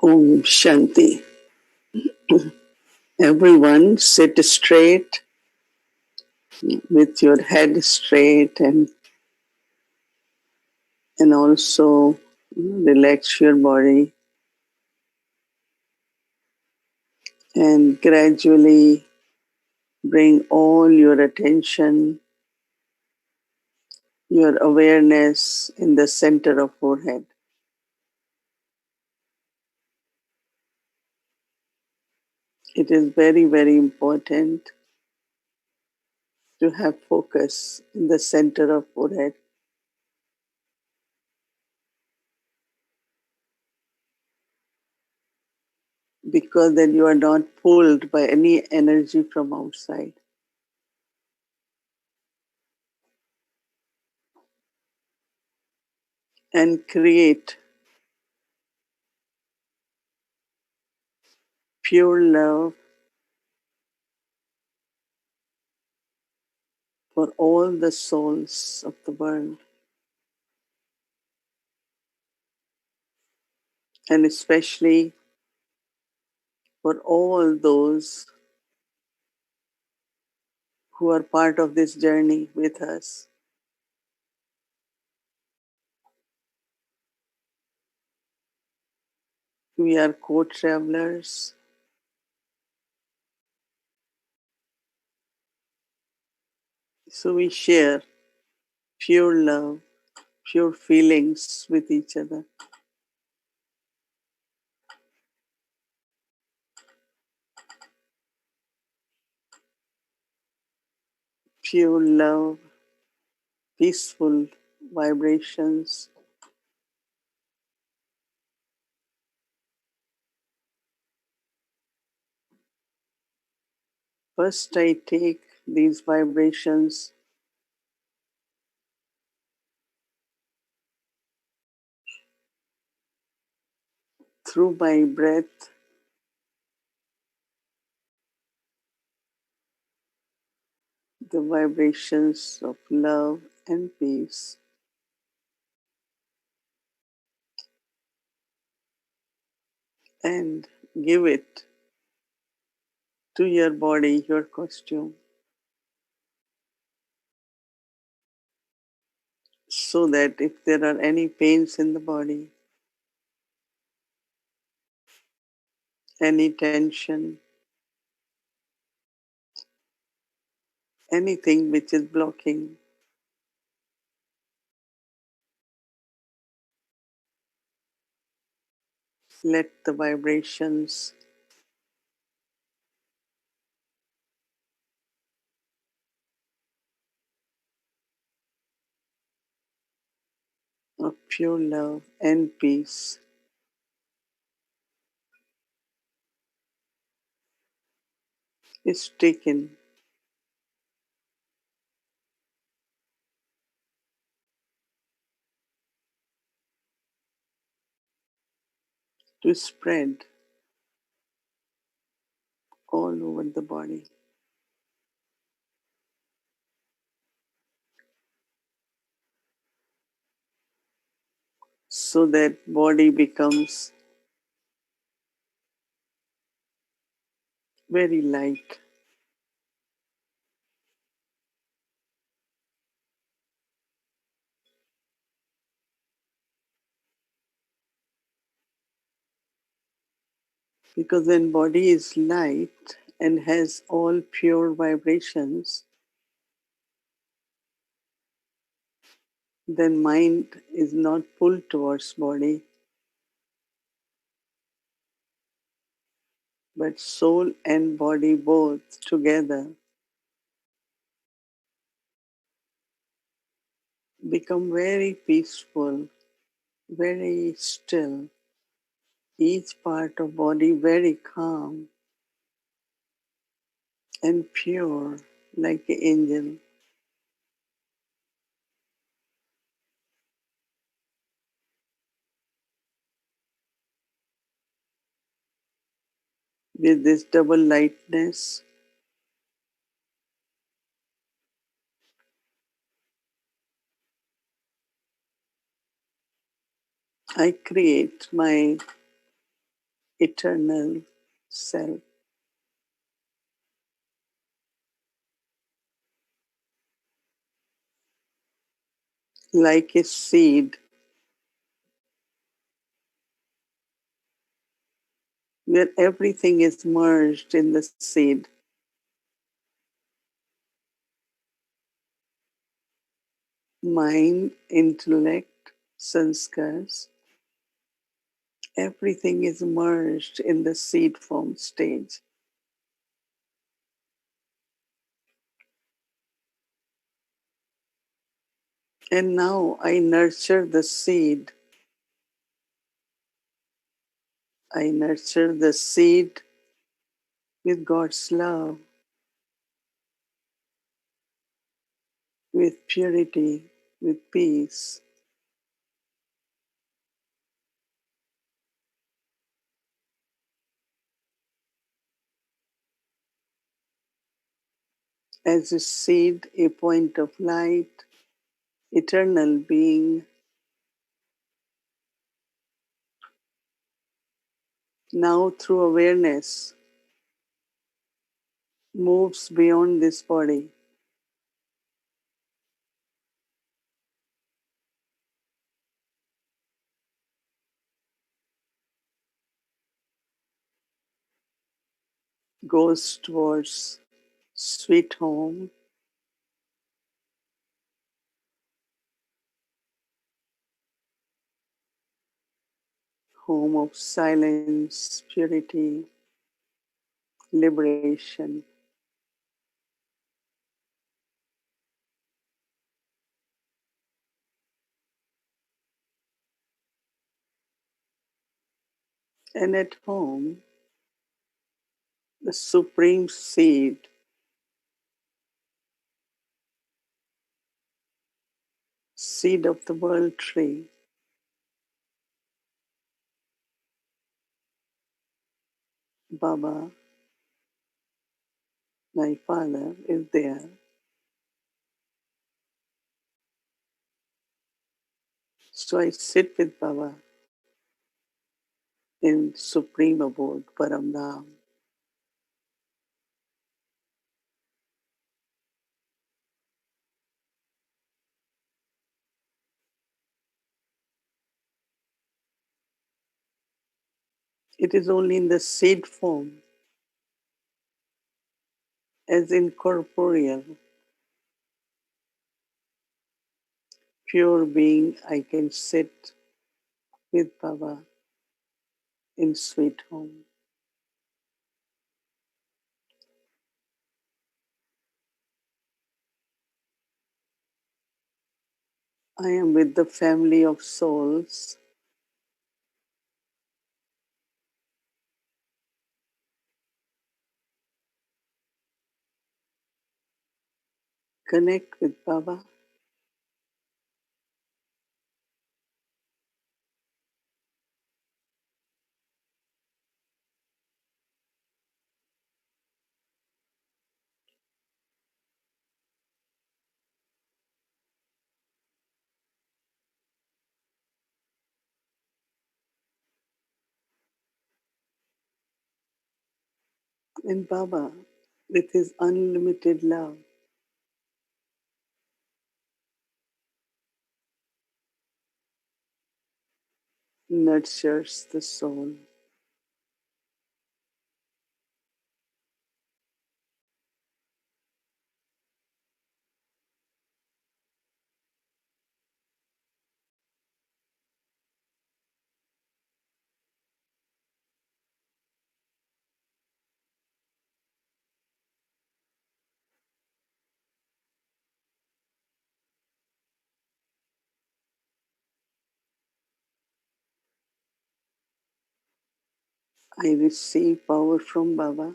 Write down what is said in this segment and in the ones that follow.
Om Shanti. Everyone sit straight with your head straight and also relax your body and gradually bring all your attention, your awareness in the center of forehead. It is very, very important to have focus in the center of forehead because then you are not pulled by any energy from outside. And create pure love for all the souls of the world, and especially for all those who are part of this journey with us. We are co-travelers, so we share pure love, pure feelings with each other. Pure love, peaceful vibrations. First, I take these vibrations through my breath, the vibrations of love and peace, and give it to your body, your costume, so that if there are any pains in the body, any tension, anything which is blocking, let the vibrations of pure love and peace is taken to spread all over the body, so that body becomes very light. Because when body is light and has all pure vibrations, then mind is not pulled towards body, but soul and body both together become very peaceful, very still, each part of body very calm and pure like an angel. With this double lightness, I create my eternal self. Like a seed where everything is merged in the seed. Mind, intellect, sanskars, everything is merged in the seed form stage. And now I nurture the seed. I nurture the seed with God's love, with purity, with peace. As a seed, a point of light, eternal being, now through awareness, moves beyond this body, goes towards sweet home, home of silence, purity, liberation. And at home, the supreme seed, seed of the world tree, Baba, my father, is there. So I sit with Baba in supreme abode, Paramdham. It is only in the seed form, as incorporeal, pure being, I can sit with Baba in sweet home. I am with the family of souls. Connect with Baba. And Baba, with his unlimited love, nurtures the soul. I receive power from Baba.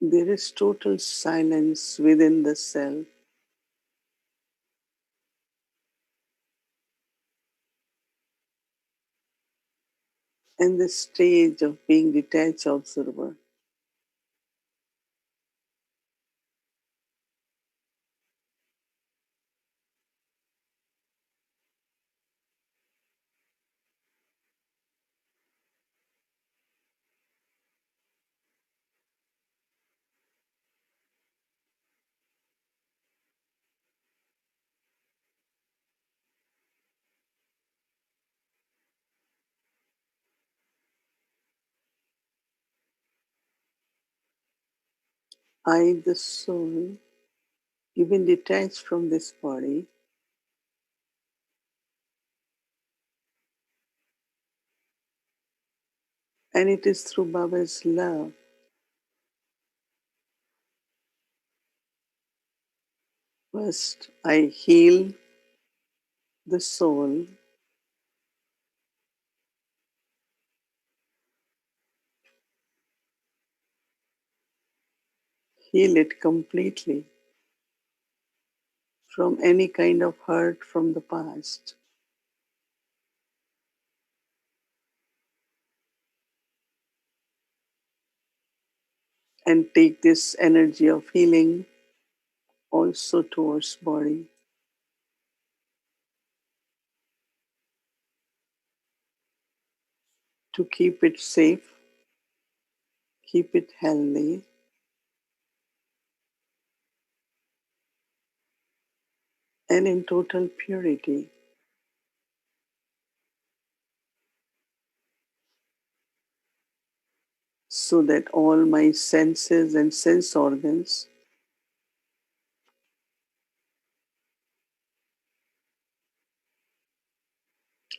There is total silence within the self, and the stage of being detached observer. I, the soul, even detached from this body, and it is through Baba's love. First, I heal the soul, heal it completely from any kind of hurt from the past, and take this energy of healing also towards body to keep it safe, keep it healthy, and in total purity, so that all my senses and sense organs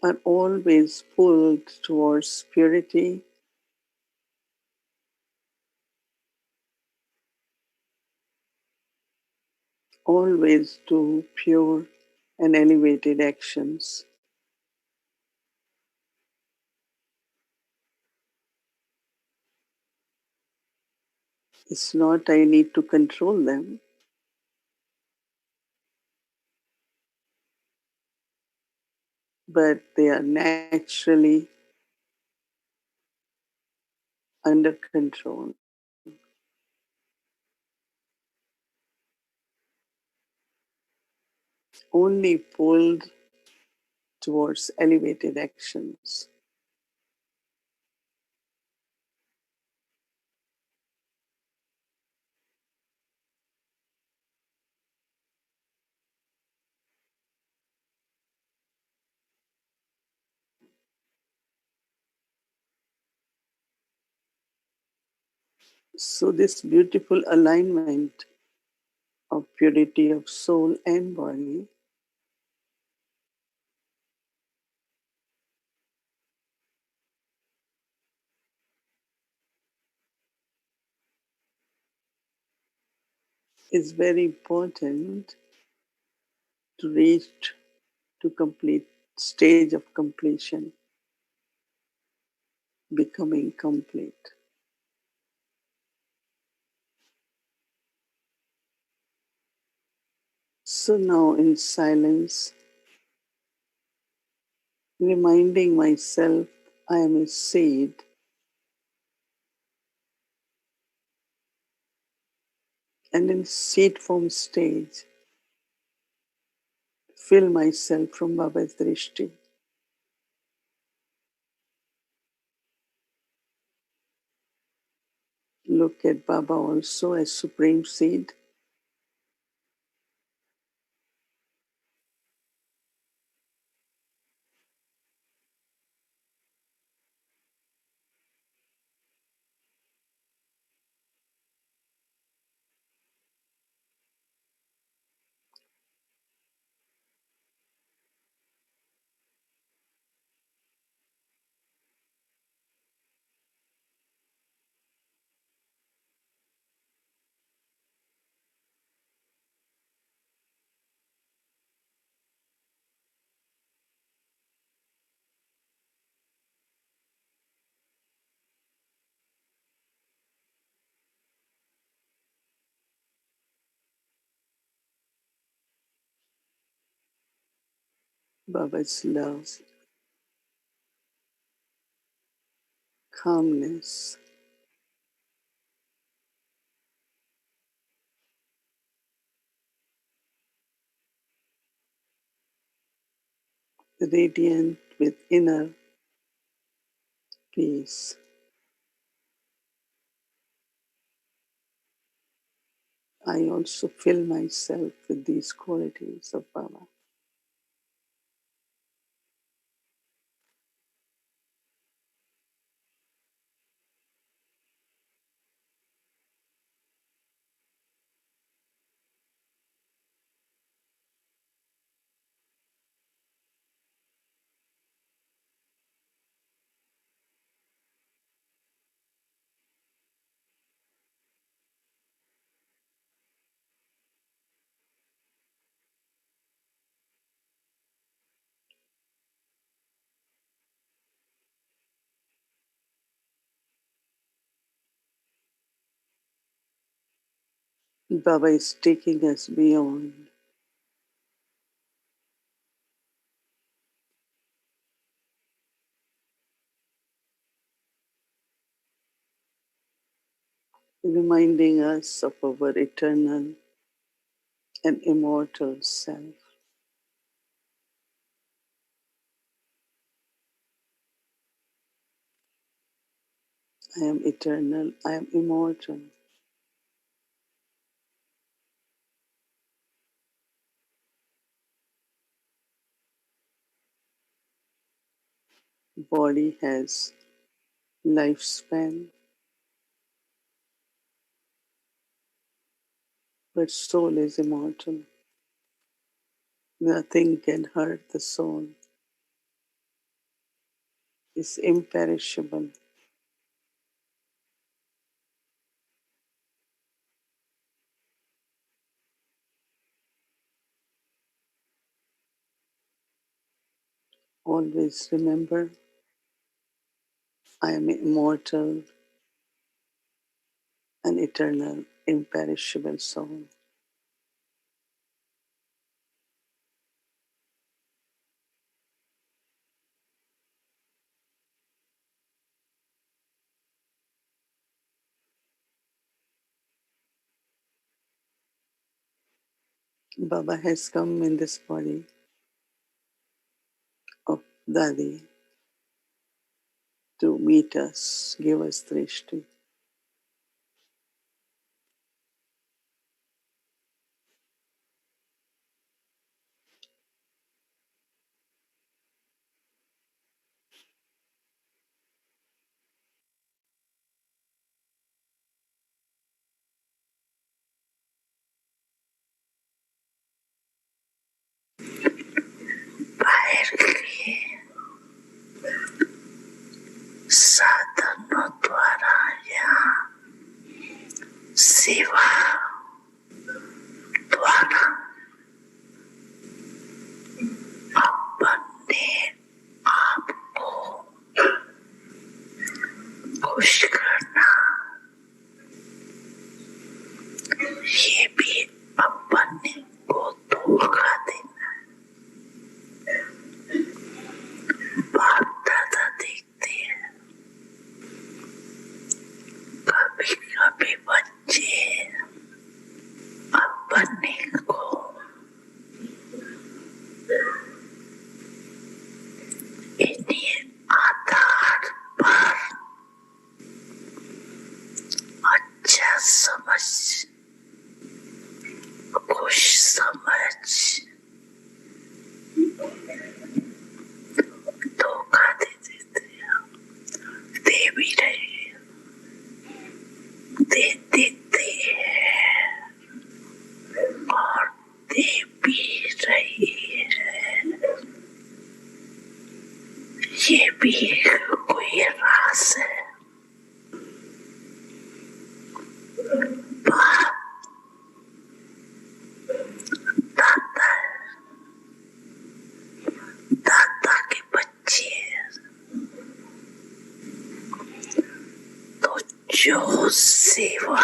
are always pulled towards purity, always do pure and elevated actions. It's not I need to control them, but they are naturally under control, only pulled towards elevated actions. So, this beautiful alignment of purity of soul and body is very important to reach to complete stage of completion, becoming complete. So now in silence, reminding myself I am a seed, and in seed form stage, feel myself from Baba's Drishti. Look at Baba also as supreme seed. Baba's love, calmness, radiant with inner peace. I also fill myself with these qualities of Baba. Baba is taking us beyond, reminding us of our eternal and immortal self. I am eternal, I am immortal. Body has lifespan, but soul is immortal. Nothing can hurt the soul. It's imperishable, always remember I am immortal and eternal, imperishable soul. Baba has come in this body of Dadi to meet us, give us drishti. साधनों द्वारा या सेवा द्वारा अपने आप को खुश करना, ये भी अपने को धोखा देना। बाप दादा देखते हैं, कभी कभी बच्चे अपने को इन्हीं आधार पर अच्छा समझ, खुश समझ धोखा दे देते हैं, दे भी रहे हैं, दे देते हैं और दे भी रही है। ये भी कोई राज है। बाप दादा दादा के बच्चे हैं, तो जो सेवा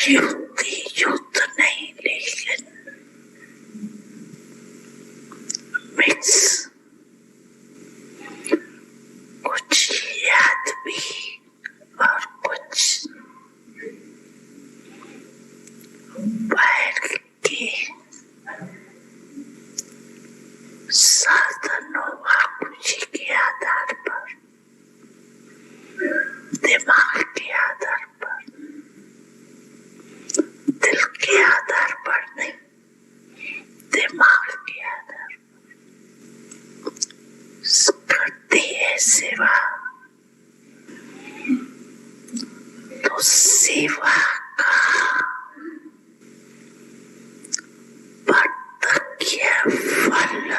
युद्ध नहीं, लेकिन सेवा का प्रत्यक्ष फल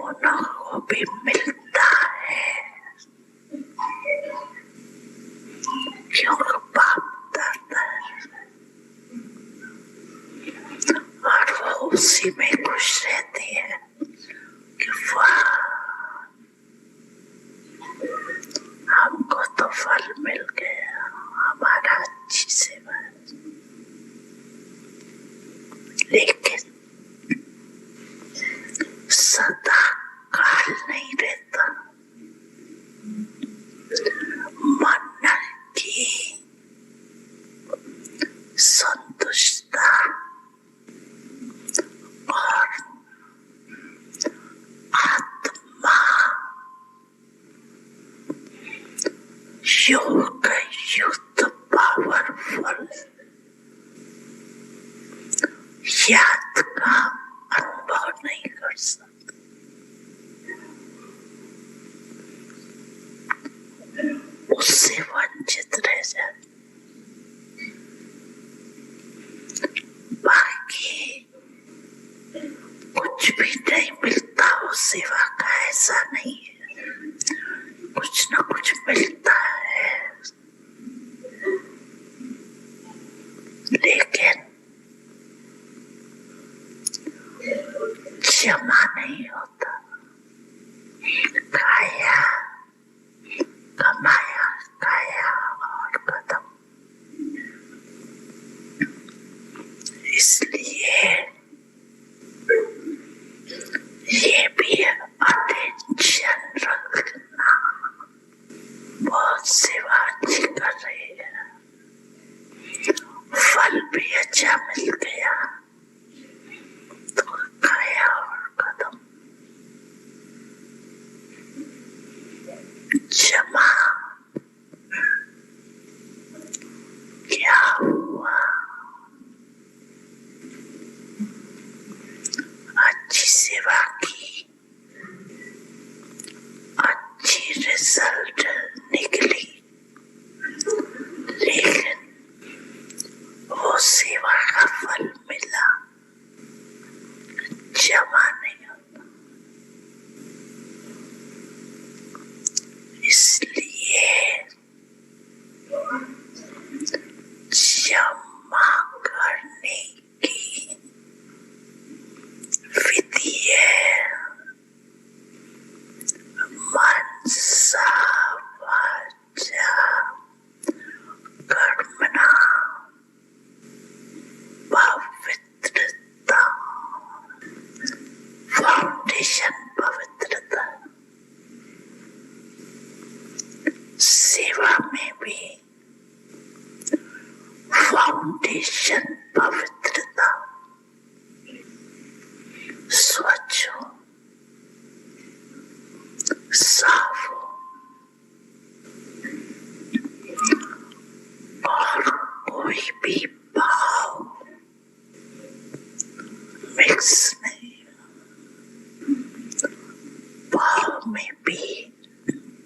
उनको भी मिलता है, क्योंकि बाप दादा और वो उसी में खुश रहती है कि वाह हमको तो फल मिल गया, हमारा अच्छी सेवा। लेकिन सदा काल नहीं रहता, मन की संतुष्टता और आत्मा योग युक्त पावरफुल याद का अनुभव नहीं कर सकते। उससे वंचित रह जाए। बाकी कुछ भी नहीं मिलता हो सेवा का, ऐसा नहीं है, कुछ न कुछ मिलता है, लेकिन जमा नहीं होता। खाया कमाया, खाया और खत्म। इसलिए ये भी अटेंशन रखना। बहुत सेवा अच्छी कर रही है, फल भी अच्छा मिल गया तो खाया और खत्म। जमा क्या हुआ? अच्छी सेवा की, अच्छी रिजल्ट निकली, लेकिन वो सेवा का फल मिला, जमा नहीं होता। इसलिए जमा करने की विधि है मनसा वाचा कर्मणा पवित्रता। फाउंडेशन पवित्रता। सेवा में भी फाउंडेशन पवित्रता। स्वच्छ हो, साफ हो और कोई भी भाव मिक्स नहीं। भाव में भी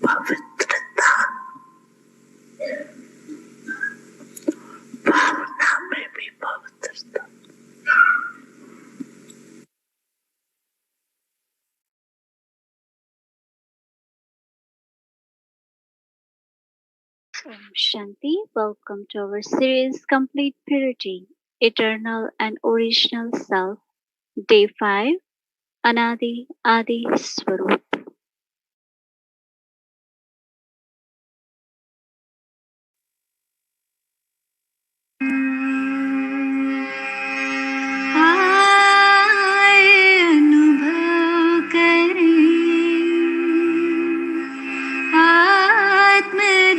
पवित्रता, भावना में भी पवित्रता। Shanti, welcome to our series Complete Purity, Eternal and Original Self, Day 5, Anadi Adi Swarup.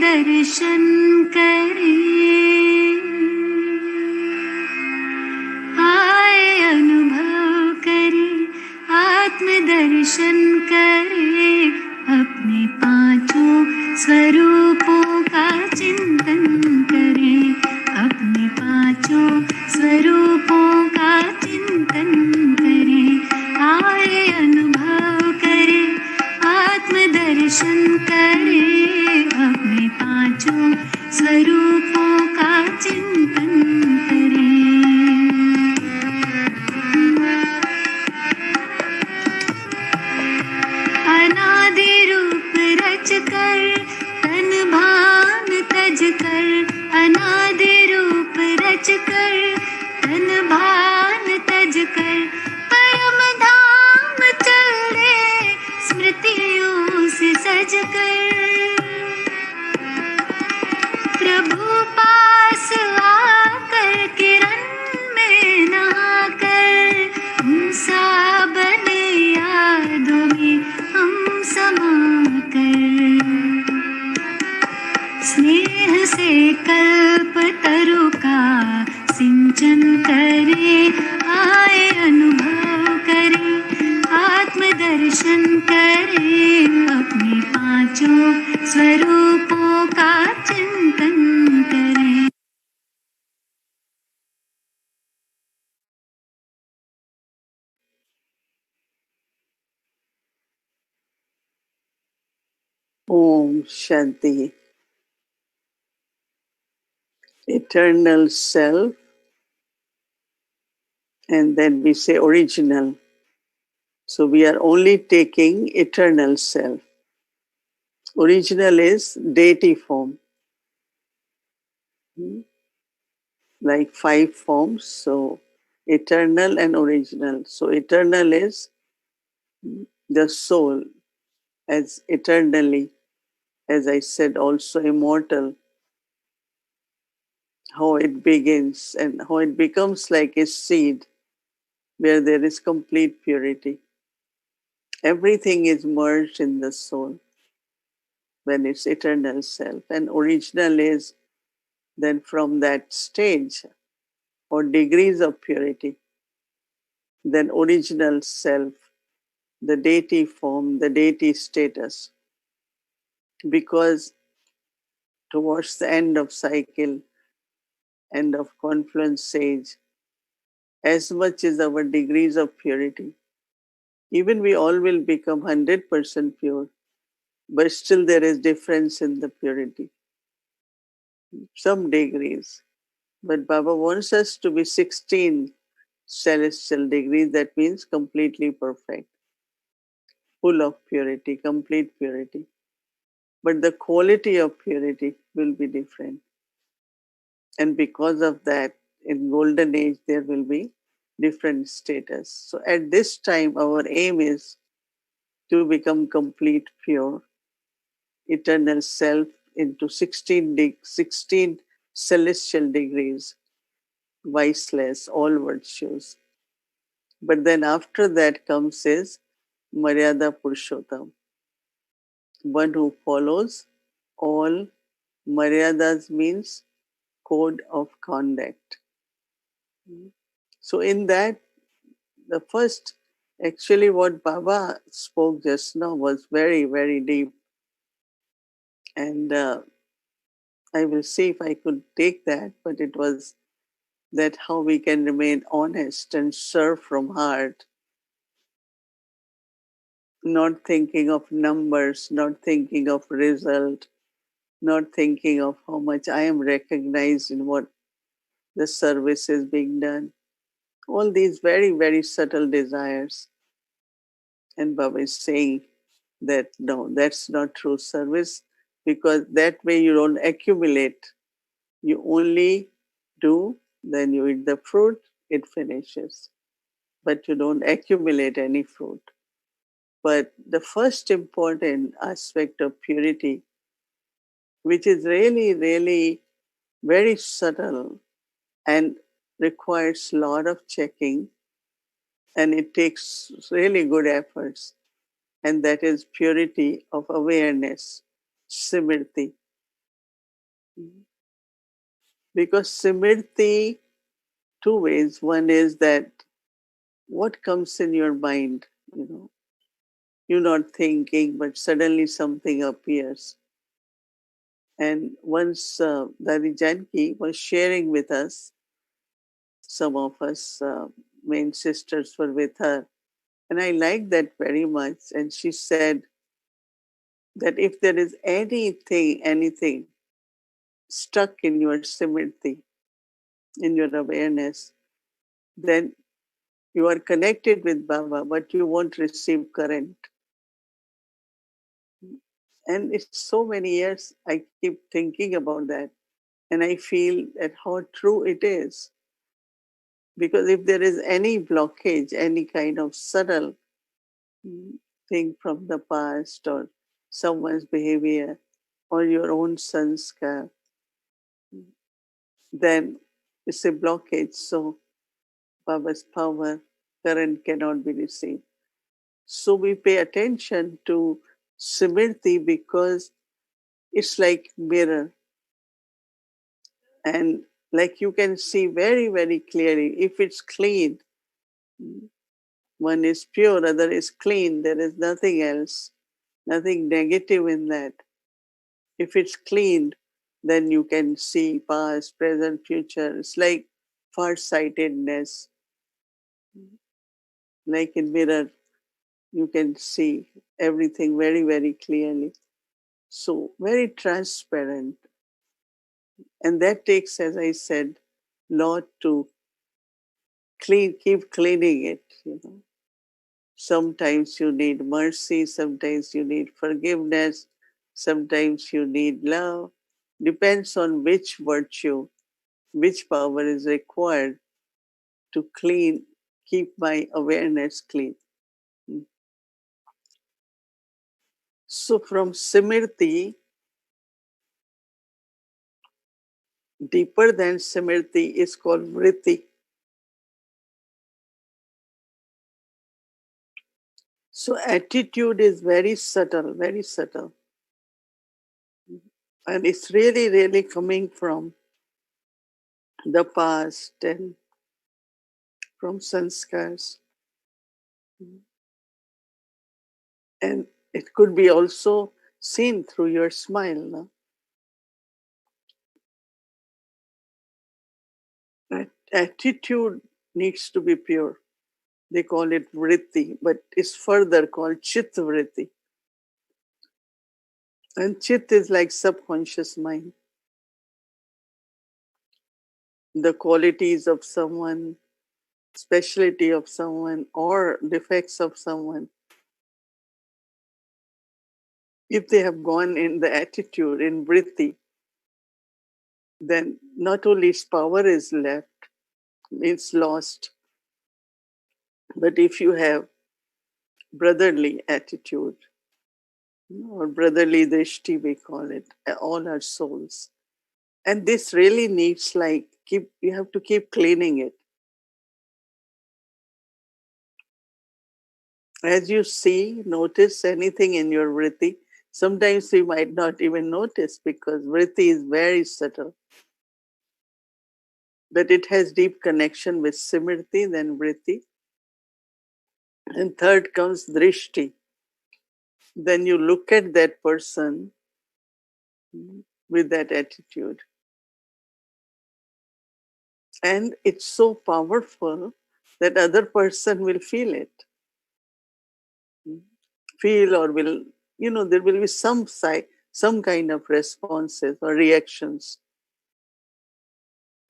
दर्शन करें, आए अनुभव करें, आत्मदर्शन करें, अपने पांचों स्वरूपों का चिंतन करें, अपने पांचों स्वरूपों का चिंतन करें, आए अनुभव करें, आत्मदर्शन करें, अपने पांचों स्नेह से कल्प तरु का सिंचन करे, आए अनुभव करे, आत्मदर्शन करे, अपने पांचों स्वरूपों का चिंतन करे। Om Shanti. Eternal self, and then we say original. So we are only taking eternal self. Original is deity form, like 5 forms. So eternal and original. So eternal is the soul, as eternally, as I said, also immortal, how it begins and how it becomes like a seed where there is complete purity. Everything is merged in the soul when it's eternal self. And original is then from that stage or degrees of purity, then original self, the deity form, the deity status. Because towards the end of cycle, end of confluence stage, as much as our degrees of purity, even we all will become 100% pure, but still there is difference in the purity, some degrees. But Baba wants us to be 16 celestial degrees, that means completely perfect, full of purity, complete purity. But the quality of purity will be different. And because of that, in golden age, there will be different status. So at this time, our aim is to become complete pure, eternal self into 16 celestial degrees, viceless, all virtues. But then after that comes is Maryada Purushottam, one who follows all Maryadas means code of conduct. So in that, the first, actually what Baba spoke just now was very, very deep. And I will see if I could take that, but it was that how we can remain honest and serve from heart, not thinking of numbers, not thinking of result, not thinking of how much I am recognized in what the service is being done. All these very, very subtle desires. And Baba is saying that no, that's not true service, because that way you don't accumulate. You only do, then you eat the fruit, it finishes. But you don't accumulate any fruit. But the first important aspect of purity, which is really, really very subtle and requires a lot of checking, and it takes really good efforts, and that is purity of awareness, simriti. Because simriti, two ways. One is that what comes in your mind, you know, you're not thinking, but suddenly something appears. And once Dadi Janki was sharing with us, some of us main sisters were with her, and I liked that very much. And she said that if there is anything stuck in your simriti, in your awareness, then you are connected with Baba, but you won't receive current. And it's so many years I keep thinking about that. And I feel that how true it is. Because if there is any blockage, any kind of subtle thing from the past or someone's behavior or your own sanskar, then it's a blockage. So Baba's power, current cannot be received. So we pay attention to Simriti because it's like mirror. And like you can see very, very clearly, if it's clean, one is pure, other is clean, there is nothing else, nothing negative in that. If it's clean, then you can see past, present, future. It's like far-sightedness, like in mirror, you can see everything very, very clearly. So very transparent. And that takes, as I said, lot to keep cleaning it. Sometimes you need mercy, sometimes you need forgiveness, sometimes you need love. Depends on which virtue, which power is required to clean, keep my awareness clean. So from Simrti, deeper than Simrti is called Vritti. So attitude is very subtle, very subtle. And it's really, really coming from the past and from sanskars. And it could be also seen through your smile. No? Attitude needs to be pure. They call it vritti, but it's further called chit vritti. And chit is like subconscious mind. The qualities of someone, speciality of someone, or defects of someone. If they have gone in the attitude, in vritti, then not only its power is left, it's lost, but if you have brotherly attitude, or brotherly drishti, we call it, all our souls. And this really needs like, you have to keep cleaning it. As you see, notice anything in your vritti. Sometimes we might not even notice because vritti is very subtle. But it has deep connection with simrti, then vritti. And third comes drishti. Then you look at that person with that attitude. And it's so powerful that other person will feel it. Feel or will, there will be some kind of responses or reactions.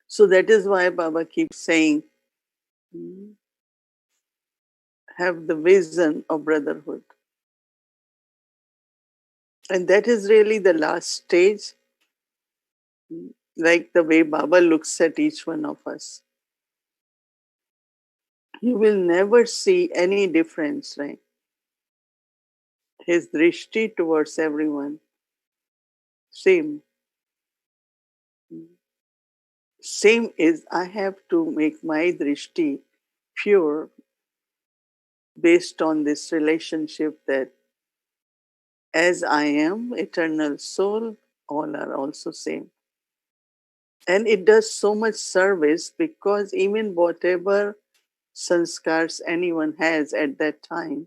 So that is why Baba keeps saying, have the vision of brotherhood. And that is really the last stage, like the way Baba looks at each one of us. You will never see any difference, right? His drishti towards everyone, same. Same is, I have to make my drishti pure based on this relationship that as I am eternal soul, all are also same. And it does so much service because even whatever sanskars anyone has at that time,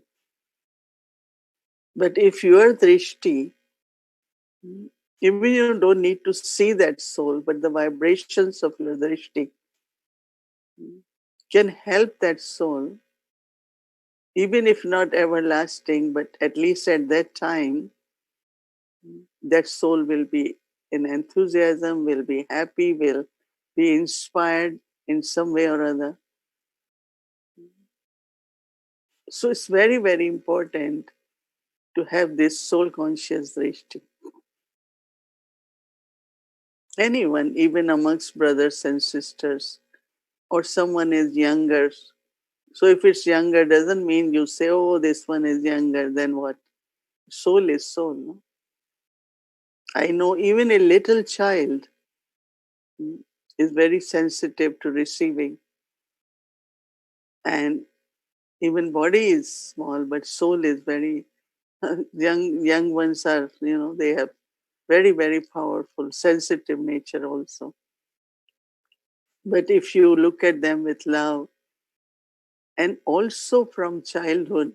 but if your drishti, even you don't need to see that soul, but the vibrations of your drishti can help that soul, even if not everlasting, but at least at that time, that soul will be in enthusiasm, will be happy, will be inspired in some way or other. So it's very, very important to have this soul conscious drishti. Anyone, even amongst brothers and sisters, or someone is younger. So if it's younger, doesn't mean you say, oh, this one is younger, then what? Soul is soul. No? I know even a little child is very sensitive to receiving. And even body is small, but soul is very young ones are, they have very, very powerful, sensitive nature also. But if you look at them with love, and also from childhood,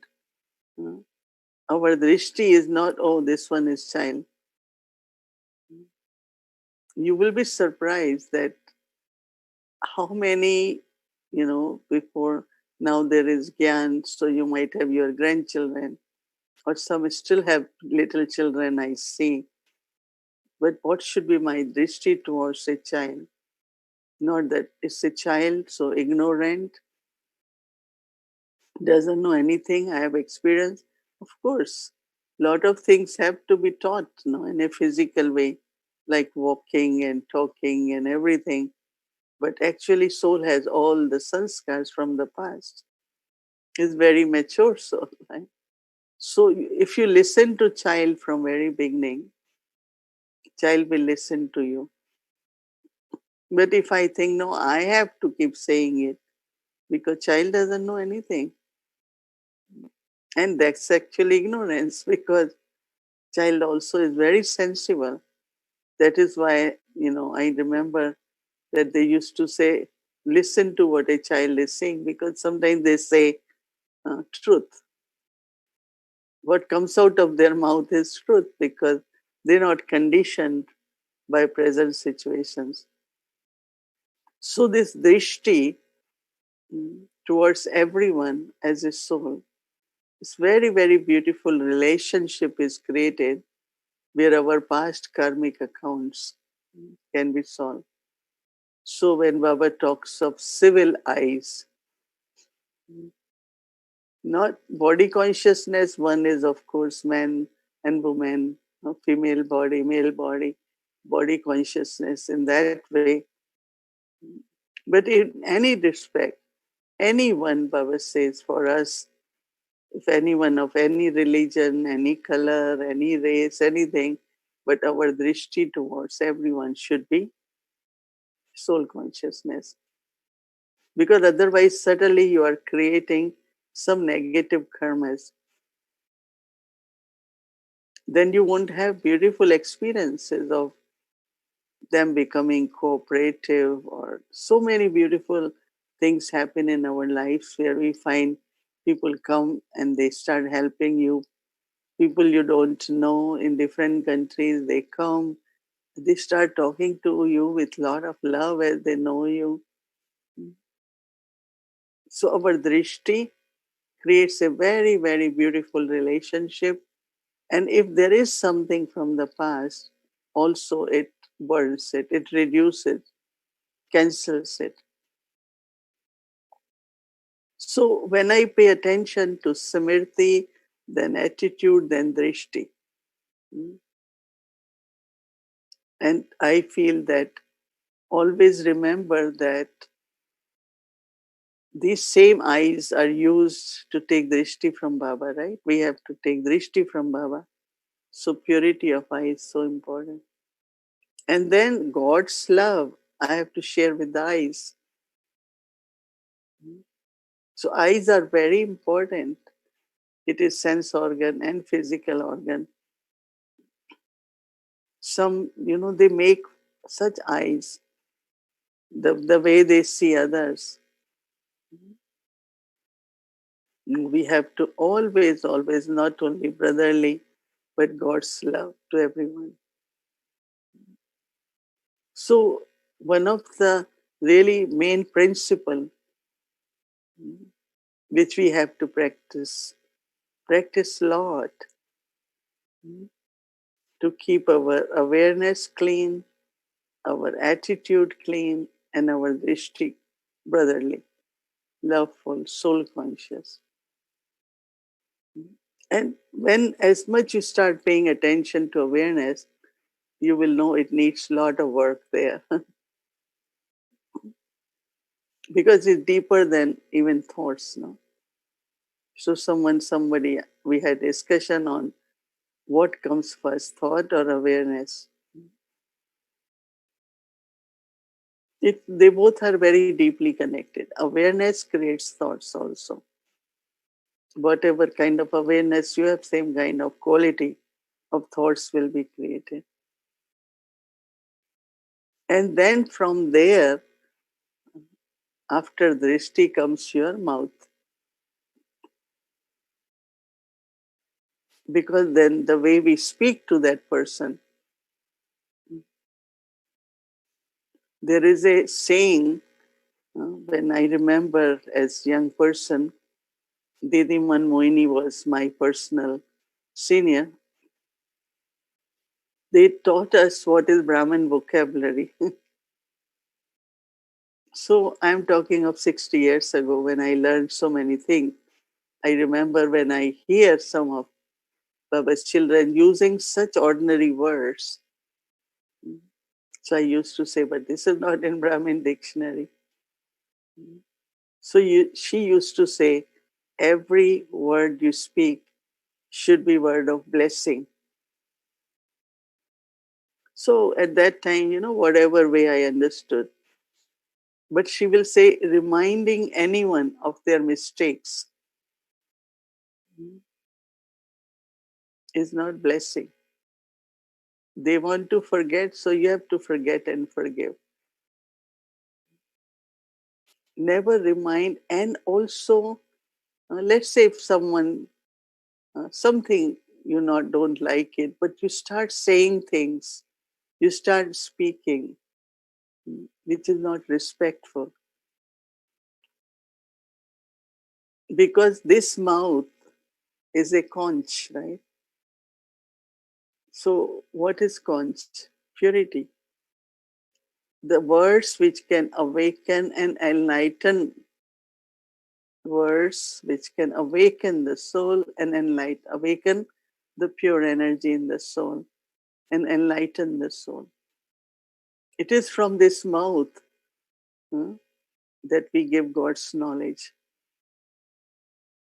uh, our drishti is not, oh, this one is child. You will be surprised that how many, before now there is gyan, so you might have your grandchildren, or some still have little children, I see. But what should be my drishti towards a child? Not that it's a child, so ignorant, doesn't know anything. I have experience. Of course, lot of things have to be taught, in a physical way, like walking and talking and everything. But actually, soul has all the sanskars from the past. It's very mature soul, right? So if you listen to child from very beginning, child will listen to you. But if I think, no, I have to keep saying it because child doesn't know anything. And that's actually ignorance because child also is very sensible. That is why, I remember that they used to say, listen to what a child is saying because sometimes they say truth. What comes out of their mouth is truth because they're not conditioned by present situations. So this drishti towards everyone as a soul, this very, very beautiful relationship is created where our past karmic accounts can be solved. So when Baba talks of civil eyes, not body consciousness, one is of course man and woman, female body, male body, body consciousness in that way. But in any respect, anyone, Baba says, for us, if anyone of any religion, any color, any race, anything, but our drishti towards everyone should be soul consciousness. Because otherwise, certainly you are creating some negative karmas. Then you won't have beautiful experiences of them becoming cooperative, or so many beautiful things happen in our lives where we find people come and they start helping you. People you don't know in different countries, they come, they start talking to you with a lot of love as they know you. So our drishti creates a very, very beautiful relationship. And if there is something from the past, also it burns it, it reduces, cancels it. So when I pay attention to Smriti, then attitude, then Drishti, and I feel that always remember that these same eyes are used to take Drishti from Baba, right? We have to take Drishti from Baba. So purity of eye is so important. And then God's love, I have to share with the eyes. So eyes are very important. It is sense organ and physical organ. Some, they make such eyes, the way they see others. We have to always, always, not only brotherly, but God's love to everyone. So one of the really main principle which we have to practice a lot, to keep our awareness clean, our attitude clean, and our drishti brotherly, loveful, soul conscious. And when as much you start paying attention to awareness, you will know it needs a lot of work there because it's deeper than even thoughts. No? So somebody, we had discussion on what comes first, thought or awareness. They both are very deeply connected. Awareness creates thoughts also. Whatever kind of awareness you have, same kind of quality of thoughts will be created. And then from there, After drishti comes your mouth. Because then the way we speak to that person, there is a saying, when I remember as young person, Didi Mohini was my personal senior. They taught us what is Brahmin vocabulary. So I'm talking of 60 years ago when I learned so many things. I remember when I hear some of Baba's children using such ordinary words. So I used to say, but this is not in Brahmin dictionary. So she used to say, every word you speak should be word of blessing. So at that time, whatever way I understood, but she will say, reminding anyone of their mistakes is not blessing. They want to forget, so you have to forget and forgive. Never remind, and also, let's say if someone, something you not don't like it, but you start saying things, you start speaking, which is not respectful. Because this mouth is a conch, right? So, what is conch? Purity. The words which can awaken and enlighten, words which can awaken the soul and awaken the pure energy in the soul and enlighten the soul. It is from this mouth, huh, that we give God's knowledge.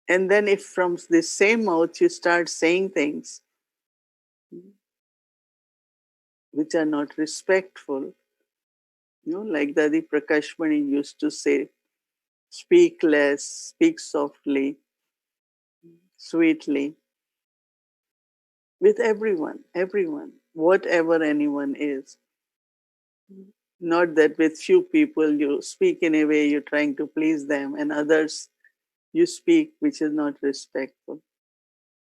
And then, if from this same mouth you start saying things which are not respectful, like Dadi Prakashmani used to say, speak less, speak softly, sweetly, with everyone, whatever anyone is. Not that with few people you speak in a way you're trying to please them, and others you speak which is not respectful.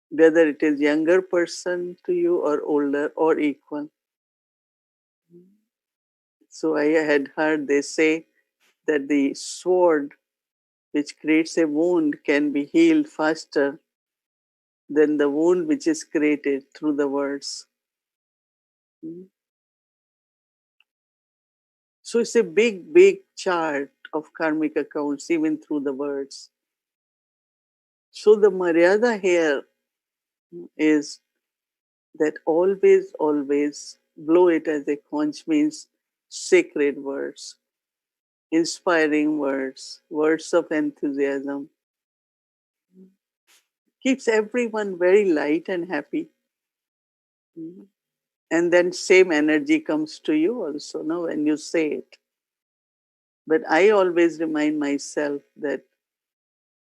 Whether it is younger person to you or older or equal. So I had heard they say that the sword which creates a wound can be healed faster than the wound which is created through the words. So it's a big chart of karmic accounts, even through the words. So the Maryada here is that always blow it as a conch, means sacred words, inspiring words, words of enthusiasm. Keeps everyone very light and happy. And then same energy comes to you also, no, when you say it. But I always remind myself that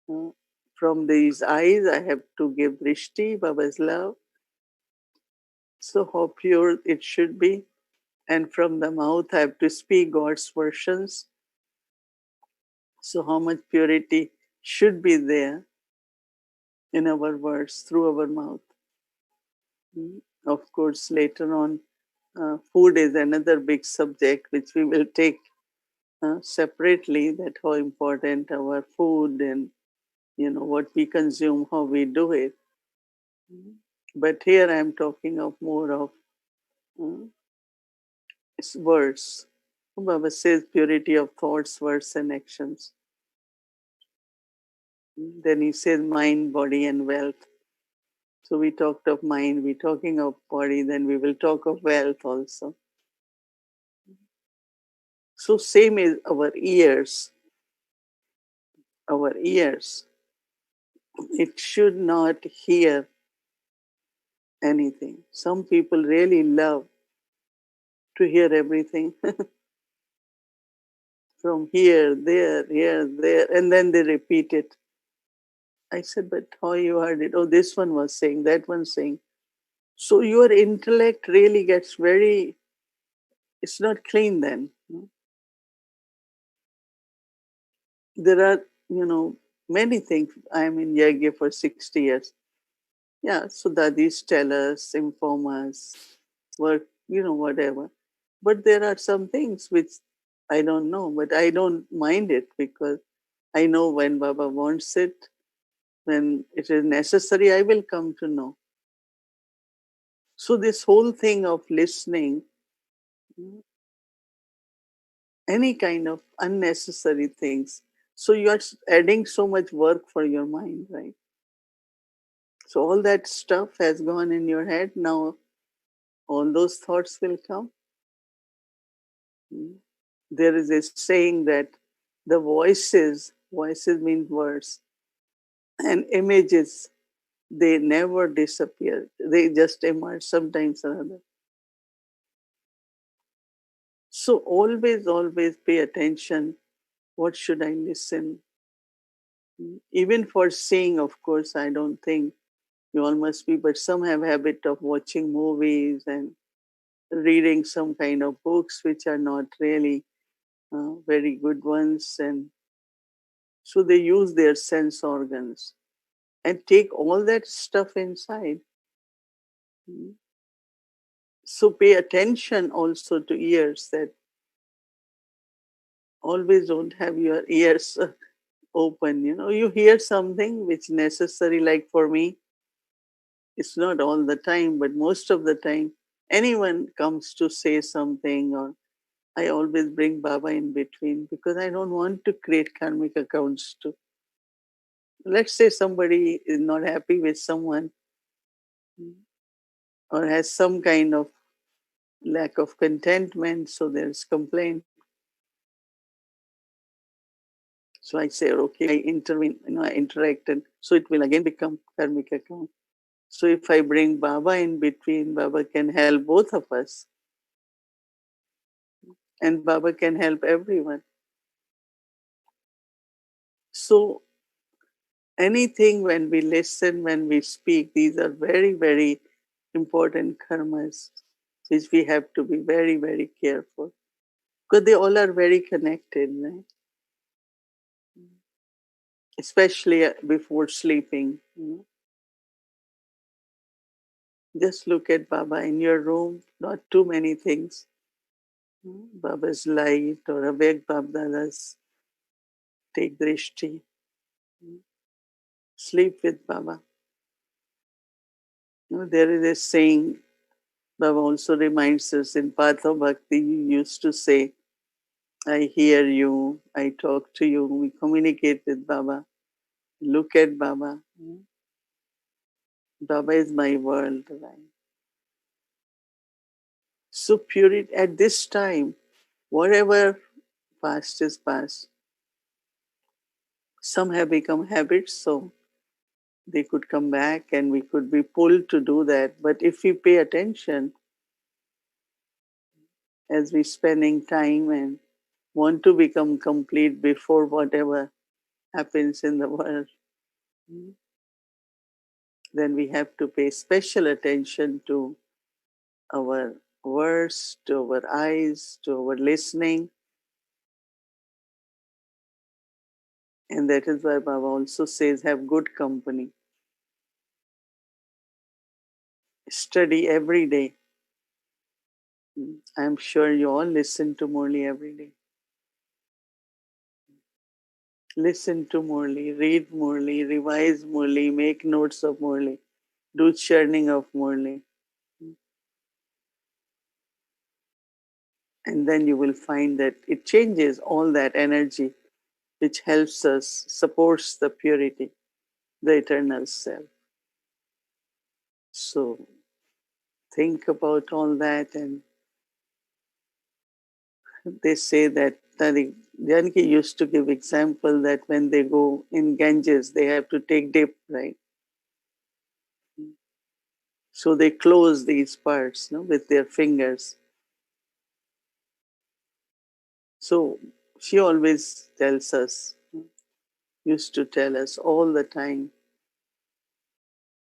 uh, from these eyes I have to give drishti, Baba's love. So how pure it should be. And from the mouth I have to speak God's versions. So how much purity should be there in our words through our mouth. Of course, later on, food is another big subject which we will take separately. That how important our food and what we consume, how we do it. But here I am talking of more of uh, words. Baba says purity of thoughts, words, and actions. Then he says mind, body, and wealth. So we talked of mind, we're talking of body, then we will talk of wealth also. So same is our ears. Our ears, it should not hear anything. Some people really love to hear everything from here, there, and then they repeat it. I said, but how you heard it? Oh, this one was saying, that one saying. So your intellect really gets very, it's not clean then. There are, you know, many things. I'm in Yagya for 60 years. Yeah, so dadis tell us, inform us, work, whatever. But there are some things which I don't know, but I don't mind it because I know when Baba wants it, when it is necessary, I will come to know. So this whole thing of listening, any kind of unnecessary things. So you are adding so much work for your mind, right? So all that stuff has gone in your head. Now all those thoughts will come. There is a saying that the voices mean words, and images, they never disappear. They just emerge sometimes or other. So always pay attention. What should I listen? Even for seeing, of course, I don't think you all must be, but some have habit of watching movies and reading some kind of books which are not really very good ones. And so they use their sense organs and take all that stuff inside. So pay attention also to ears, that always don't have your ears open. You hear something which necessary, like for me, it's not all the time, but most of the time, anyone comes to say something, or I always bring Baba in between because I don't want to create karmic accounts too. Let's say somebody is not happy with someone or has some kind of lack of contentment, so there's complaint. So I say, okay, I intervene, I interact, and so it will again become karmic account. So if I bring Baba in between, Baba can help both of us, and Baba can help everyone. So anything, when we listen, when we speak, these are very important karmas, which we have to be very careful because they all are very connected, right? Especially before sleeping. Just look at Baba in your room, not too many things. Baba's light or Avek Babdada's take drishti. Sleep with Baba. There is a saying, Baba also reminds us in Patha Bhakti, you used to say, I hear you, I talk to you, we communicate with Baba, look at Baba. Baba is my world. Right? So purity at this time, whatever past is past. Some have become habits, so they could come back and we could be pulled to do that. But if we pay attention as we spending time and want to become complete before whatever happens in the world, then we have to pay special attention to our words, to our eyes, to our listening. And that is why Baba also says, have good company. Study every day. I'm sure you all listen to Murli every day. Listen to Murli, read Murli, revise Murli, make notes of Murli, do churning of Murli. And then you will find that it changes all that energy which helps us, supports the purity, the eternal self. So think about all that. And they say that Janki used to give example that when they go in Ganges, they have to take dip, right? So they close these parts, no, with their fingers. So she always tells us, used to tell us all the time,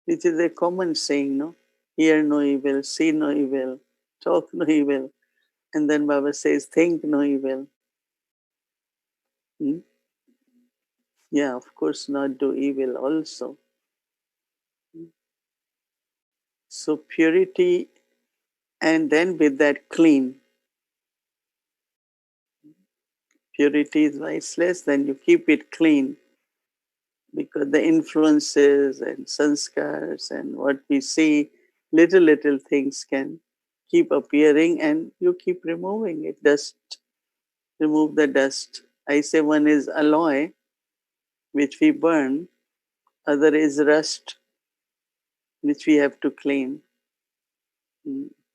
which is a common saying, no? Hear no evil, see no evil, talk no evil. And then Baba says, think no evil. Hmm? Yeah, of course, not do evil also. So purity, and then with that clean. Purity is viceless, then you keep it clean, because the influences and sanskars and what we see, little things can keep appearing, and you keep removing it. Dust, remove the dust. I say one is alloy, which we burn, other is rust, which we have to clean.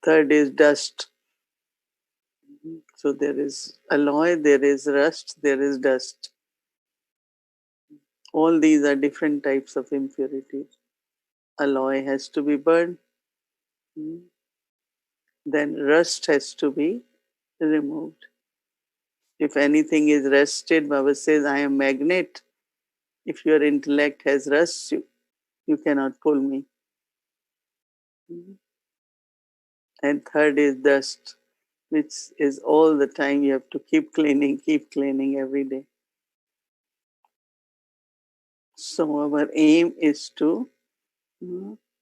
Third is dust. So there is alloy, there is rust, there is dust. All these are different types of impurities. Alloy has to be burned, then rust has to be removed. If anything is rusted, Baba says, I am magnet. If your intellect has rust, you cannot pull me. And third is dust, which is all the time you have to keep cleaning every day. So our aim is to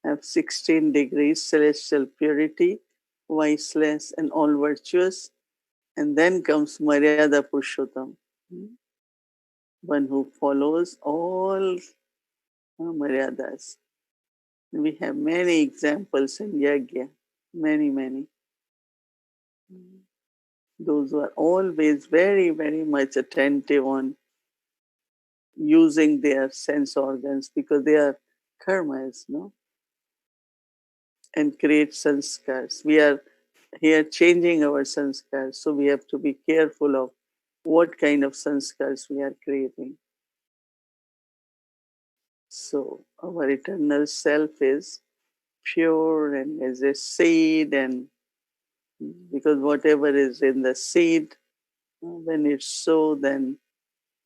have 16 degrees celestial purity, viceless and all virtuous. And then comes Maryada Purushottam, one who follows all Maryadas. We have many examples in Yajna, many. Those who are always very much attentive on using their sense organs, because they are karmas, no? And create sanskars. We are here changing our sanskars, so we have to be careful of what kind of sanskars we are creating. So our eternal self is pure and as a seed, and because whatever is in the seed, when it's so, then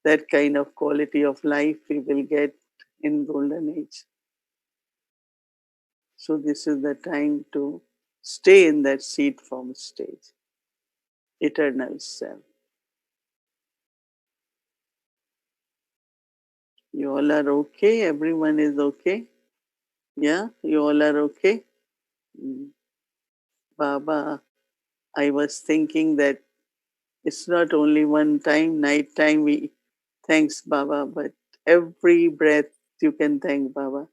that kind of quality of life we will get in golden age. So this is the time to stay in that seed form stage, eternal self. You all are okay? Everyone is okay? Yeah, you all are okay? Mm. Baba, I was thinking that it's not only one time, night time we thanks Baba, but every breath you can thank Baba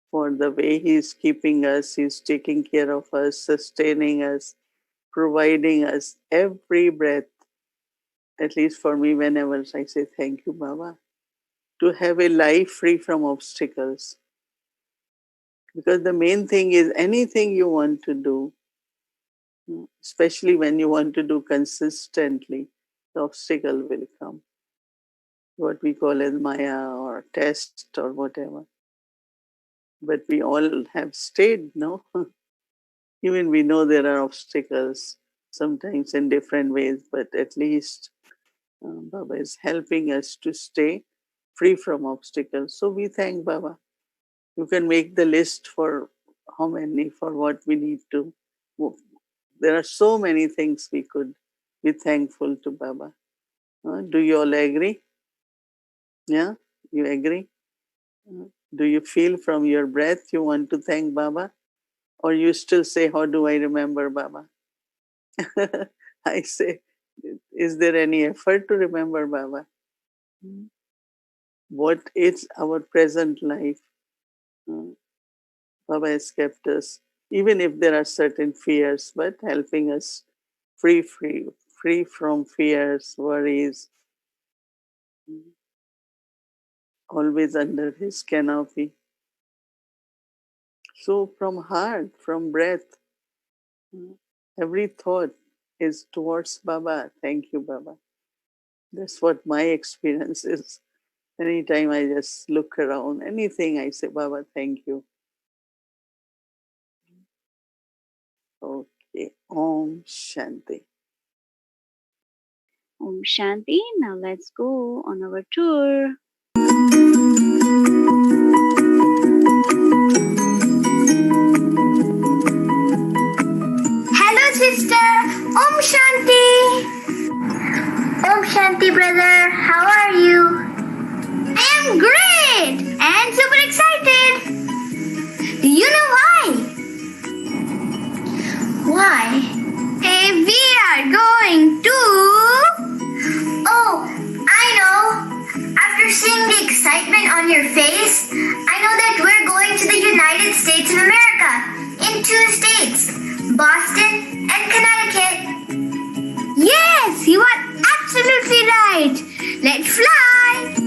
for the way He's keeping us, He's taking care of us, sustaining us, providing us every breath. At least for me, whenever I say thank you, Baba, to have a life free from obstacles. Because the main thing is anything you want to do, especially when you want to do consistently, the obstacle will come. What we call as Maya or test or whatever. But we all have stayed, no? Even we know there are obstacles, sometimes in different ways, but at least Baba is helping us to stay free from obstacles. So we thank Baba. You can make the list for how many, for what we need to. There are so many things we could be thankful to Baba. Do you all agree? Yeah, you agree? Do you feel from your breath you want to thank Baba? Or you still say, how do I remember Baba? I say, is there any effort to remember Baba? What is our present life? Uh, Baba has kept us, even if there are certain fears, but helping us free from fears, worries, always under His canopy. So from heart, from breath, every thought is towards Baba. Thank you, Baba. That's what my experience is. Anytime I just look around, anything I say, Baba, thank you. Okay. Om Shanti. Om Shanti. Now let's go on our tour. Hello, sister. Om Shanti. Om Shanti, brother. How are you? I'm great and super excited. Do you know why? Why? We are going to. Oh, I know. After seeing the excitement on your face, I know that we're going to the United States of America in 2 states, Boston and Connecticut. Yes, you are absolutely right. Let's fly.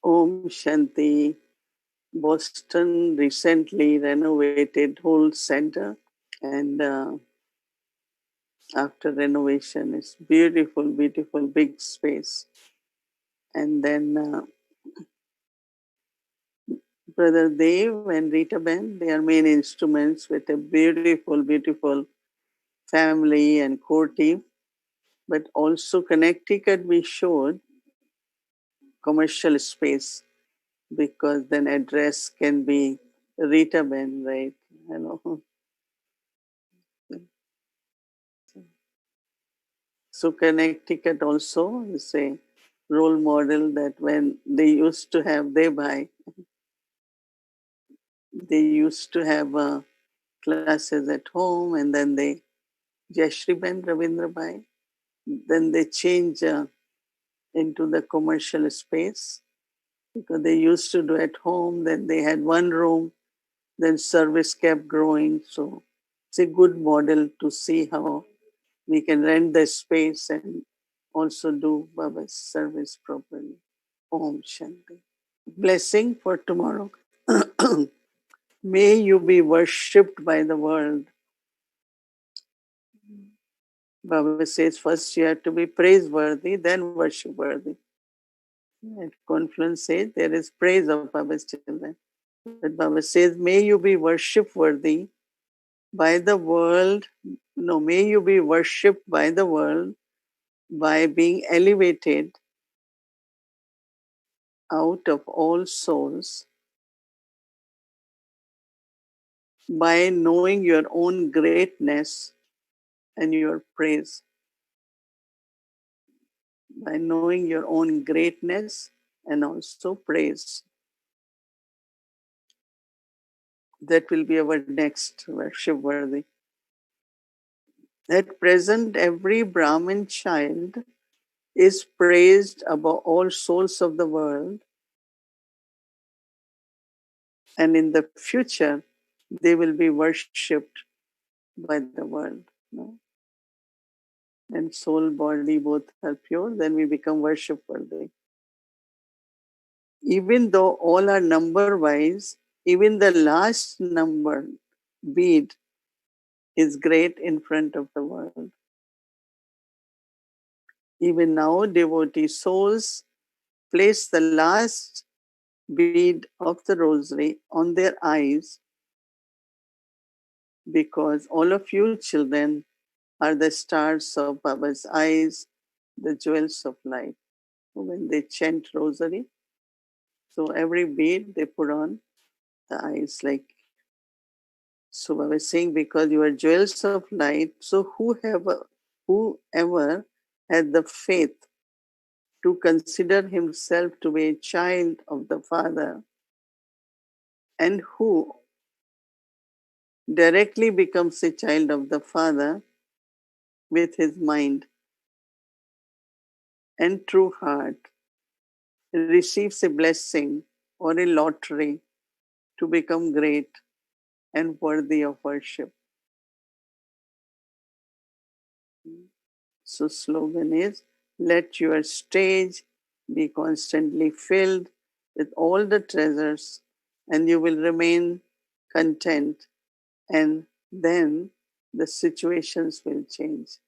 Om Shanti. Boston recently renovated whole center, and after renovation, it's beautiful, beautiful, big space. And then Brother Dev and Rita Ben, they are main instruments with a beautiful, beautiful family and core team. But also Connecticut, we showed commercial space because then address can be Rita Ben, right? You know. So Connecticut also is a role model that when they used to have they used to have classes at home, and then they Jashri Ben Ravindra Bhai, then they change into the commercial space because they used to do at home. Then they had one room, then service kept growing. So it's a good model to see how we can rent the space and also do Baba's service properly. Om Shanti. Blessing for tomorrow. May you be worshipped by the world. Baba says first you have to be praiseworthy, then worship worthy. At Confluence says there is praise of Baba's children. But Baba says, may you be worship worthy by the world. No, may you be worshipped by the world by being elevated out of all souls, by knowing your own greatness and your praise, by knowing your own greatness and also praise. That will be our next worship worthy. At present, every Brahmin child is praised above all souls of the world, and in the future, they will be worshipped by the world. No? And soul, body, both are pure, then we become worship worthy. Even though all are number wise, even the last number bead is great in front of the world. Even now, devotee souls place the last bead of the rosary on their eyes because all of you children are the stars of Baba's eyes, the jewels of light. When they chant rosary, so every bead they put on the eyes like, so Baba is saying because you are jewels of light, so whoever had the faith to consider himself to be a child of the Father and who directly becomes a child of the Father with his mind and true heart, receives a blessing or a lottery to become great and worthy of worship. So slogan is, let your stage be constantly filled with all the treasures and you will remain content, and then the situations will change.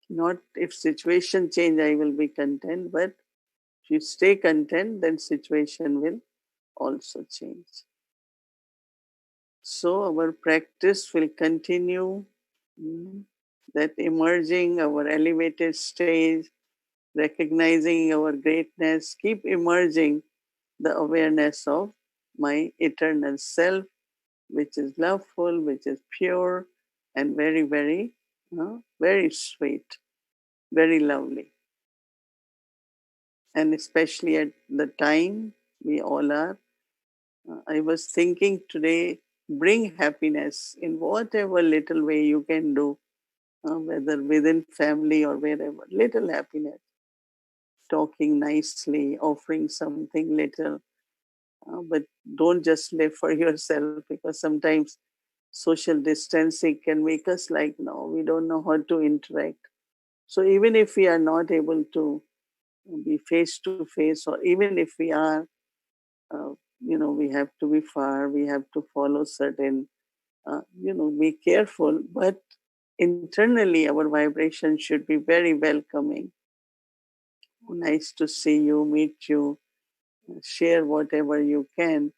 Not if situation change, I will be content, but if you stay content, then situation will also change. So our practice will continue, that emerging our elevated stage, recognizing our greatness, keep emerging the awareness of my eternal self, which is loveful, which is pure, and very, very, very sweet, very lovely. And especially at the time we all are, I was thinking today, bring happiness in whatever little way you can do, whether within family or wherever, little happiness, talking nicely, offering something little, but don't just live for yourself because sometimes social distancing can make us like, no, we don't know how to interact. So even if we are not able to be face to face, or even if we are, uh, we have to be far, we have to follow certain, be careful, but internally our vibration should be very welcoming. Nice to see you, meet you, share whatever you can.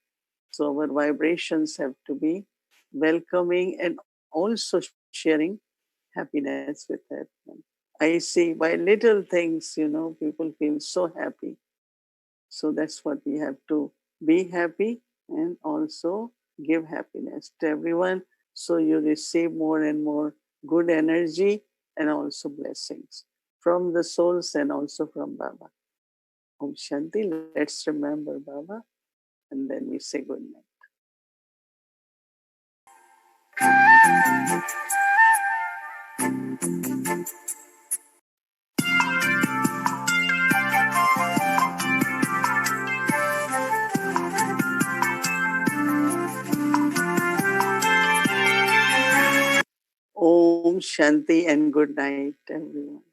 So our vibrations have to be welcoming and also sharing happiness with everyone. I see by little things, people feel so happy. So that's what we have to be happy and also give happiness to everyone. So you receive more and more good energy and also blessings from the souls and also from Baba. Om Shanti. Let's remember Baba and then we say good night. Om Shanti and good night, everyone.